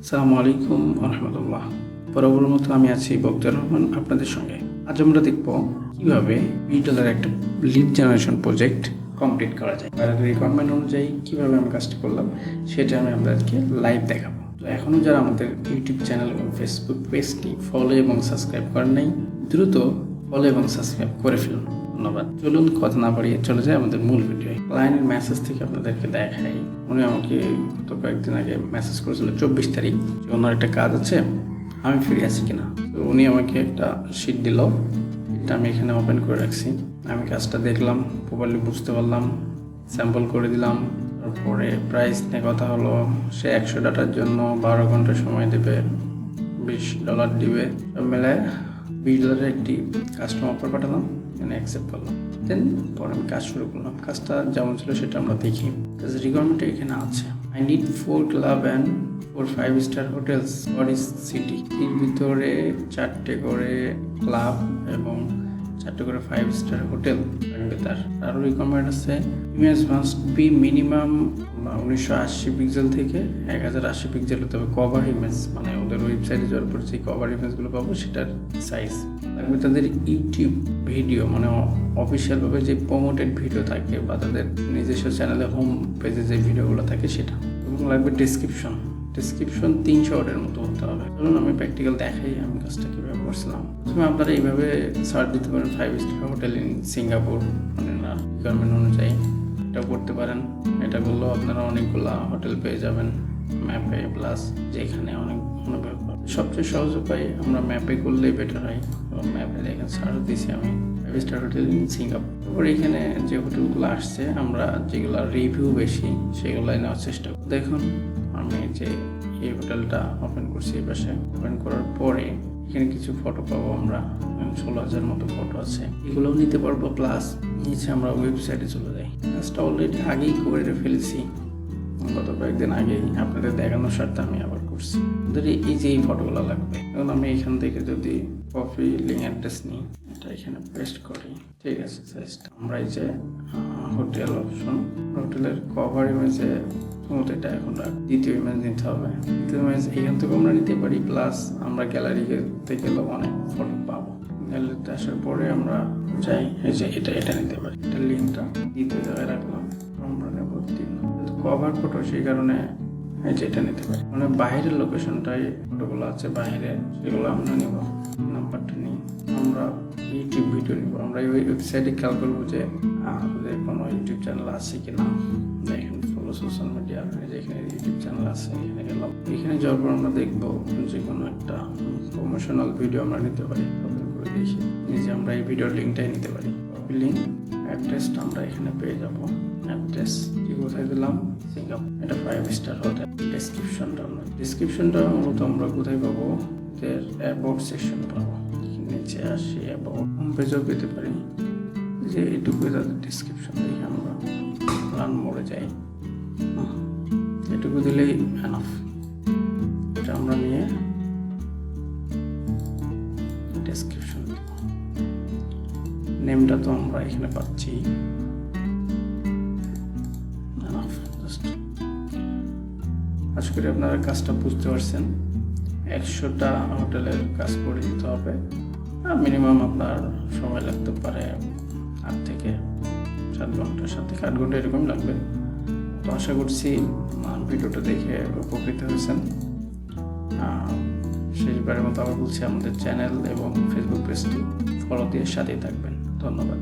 আসসালামু আলাইকুম রহমতুল্লাহ। বরাবর মতো আমি আছি বখতিয়ার রহমান আপনাদের সঙ্গে। আজ আমরা দেখব কিভাবে $20 একটা লিড জেনারেশন প্রজেক্ট কমপ্লিট করা যায়। তাদের রিকোয়ারমেন্ট অনুযায়ী কিভাবে আমি কাজটি করলাম সেটা আমি আপনাদেরকে লাইভ দেখাবো। তো এখনও যারা আমাদের ইউটিউব চ্যানেল এবং ফেসবুক পেজটি ফলো এবং সাবস্ক্রাইব করেন নাই, দ্রুত ফলো এবং সাবস্ক্রাইব করে ফেলুন। ধন্যবাদ। চলুন কথা না বাড়িয়ে চলে যায় আমাদের মূল ভিডিও। ক্লায়েন্টের মেসেজ থেকে আপনাদেরকে দেখাই। উনি আমাকে গত কয়েকদিন আগে মেসেজ করেছিল 24 তারিখ যে ওনার একটা কাজ আছে, আমি ফ্রি আছি কিনা। তো উনি আমাকে একটা শিট দিল, এটা আমি এখানে ওপেন করে রাখছি। আমি কাজটা দেখলাম, প্রপারলি বুঝতে পারলাম, স্যাম্পল করে দিলাম। তারপরে প্রাইস নিয়ে কথা হলো। সে 100 ডাটার জন্য 12 ঘন্টা সময় দেবে, $20 দিবে। সব মেলায় $20 একটি কাস্টমার অফার পাঠালাম, অ্যাকসেপ্ট করলাম। দেন পরে আমি কাজ শুরু করলাম। কাজটা যেমন ছিল সেটা আমরা দেখি। রিকোয়ারমেন্ট এখানে আছে, I need 4 club and 4 5-star hotels for is city. এর ভিতরে 4টে করে ক্লাব এবং 4টে করে 5-star হোটেল থাকবে। তার আরও রিকোয়ারমেন্ট আছে, image must be minimum 1980 pixel থেকে 1080 পিক্সেল হতে হবে। কভার ইমেজ মানে ওদের ওয়েবসাইটে যাওয়ার পর যে কভার ইমেজগুলো পাবো সেটার সাইজ লাগবে। তাদের ইউটিউব ভিডিও মানে অফিসিয়ালভাবে যে প্রমোটেড ভিডিও থাকে বা তাদের নিজস্ব চ্যানেলে হোম পেজে যে ভিডিওগুলো থাকে সেটা, এবং লাগবে ডেসক্রিপশন 300 ওয়ার্ডের মতো হতে হবে। ধরুন আমি প্র্যাকটিক্যাল দেখাই আমি কাজটা কীভাবে করছিলাম। প্রথমে আপনারা এইভাবে সার্চ দিতে পারেন 5-star হোটেল ইন সিঙ্গাপুর, মানে না রিকোয়ারমেন্ট অনুযায়ী এটাও করতে পারেন। এটা করলেও আপনারা অনেকগুলা হোটেল পেয়ে যাবেন ম্যাপে, প্লাস যেখানে অনেক সবচেয়ে সহজ উপায় আমরা ম্যাপে করলেই বেটার হয়। ম্যাপে দেখেন সার্চ দিয়েছি আমি 5-star হোটেল ইন সিঙ্গাপুর। তারপর এখানে যে হোটেলগুলো আসছে আমরা যেগুলো রিভিউ বেশি সেগুলো নেওয়ার চেষ্টা করি। দেখুন আমি যে এই হোটেলটা ওপেন করছি, এই পাশে ওপেন করার পরে এখানে কিছু ফটো পাবো আমরা, 16,000 মতো ফটো আছে, এগুলোও নিতে পারবো। প্লাস নিচে আমরা ওয়েবসাইটে চলে যাই। কাজটা অলরেডি আগেই করে ফেলেছি, গত কয়েকদিন আগেই আপনাদের দেখানোর স্বার্থে আমি আবার করছি। যদি এই যে এই ফটোগুলো লাগবে, এখন আমি এখান থেকে যদি কপি লিঙ্ক অ্যাড্রেস নিই, এটা এখানে পেস্ট করি, ঠিক আছে। সাইজটা আমরা এই যে হোটেল অপশন, হোটেলের কভার ইমেজে এটা এখন দ্বিতীয় ইমেজ নিতে হবে। দ্বিতীয় ইমেজ এখান থেকে আমরা নিতে পারি, প্লাস আমরা গ্যালারিতে গেলেও অনেক ফটো পাবো। গ্যালারিতে আসার পরে আমরা যাই, এই যে এটা নিতে পারি। এটা লিঙ্কটা দ্বিতীয় জায়গায় রাখলাম, আমরা নেব 3 কভার ফটো, সেই কারণে এই যে এটা নিতে পারি। মানে বাইরের লোকেশনটাই ফটোগুলো আছে বাইরে, সেগুলো আমরা নেব। নাম্বারটা নিই, আমরা ইউটিউব ভিডিও নিব। আমরা ওই ওয়েবসাইটে খেয়াল করবো যে আমাদের কোনো ইউটিউব চ্যানেল আছে কিনা। দেখেন ফলো সোশ্যাল মিডিয়া, যেখানে ইউটিউব চ্যানেল আছে এখানে গেলাম। এখানে যাওয়ার পর আমরা দেখবো যে কোনো একটা প্রমোশনাল ভিডিও আমরা নিতে পারি। ওপেন করে দেখি, নিজে আমরা এই ভিডিওর লিঙ্কটাই নিতে পারি। কপি লিঙ্ক, অ্যাড্রেসটা আমরা এখানে পেয়ে যাবো। অ্যাড্রেস কি কোথায় দিলাম, সিঙ্গাপুর। এটা 5-star হোটেল। ডেসক্রিপশনটা মূলত আমরা কোথায় পাবো, এর অ্যাবাউট সেকশন পাবো। নিচে আসি, অ্যাবাউট হোম পেজও পেতে পারি। যে এটুকু তাদের ডেসক্রিপশন দেখে আমরা রান মোড়ে যাই, এটুকু দিলেই এনাফ। এটা আমরা নিয়ে ডেসক্রিপশন দেব। নেমটা তো আমরা এখানে পাচ্ছি, আশা করি আপনারা কাজটা বুঝতে পারছেন। 100টা হোটেলের কাজ করে দিতে হবে, মিনিমাম আপনার সময় লাগতে পারে 8 থেকে 7 ঘন্টা, 7 থেকে 8 ঘন্টা এরকম লাগবে। তো আশা করছি ভিডিওটা দেখে উপকৃত হয়েছেন। শেষবারের মতো আবার বলছি, আমাদের চ্যানেল এবং ফেসবুক পেজটি ফলো দিয়ে সাথেই থাকবেন। ধন্যবাদ।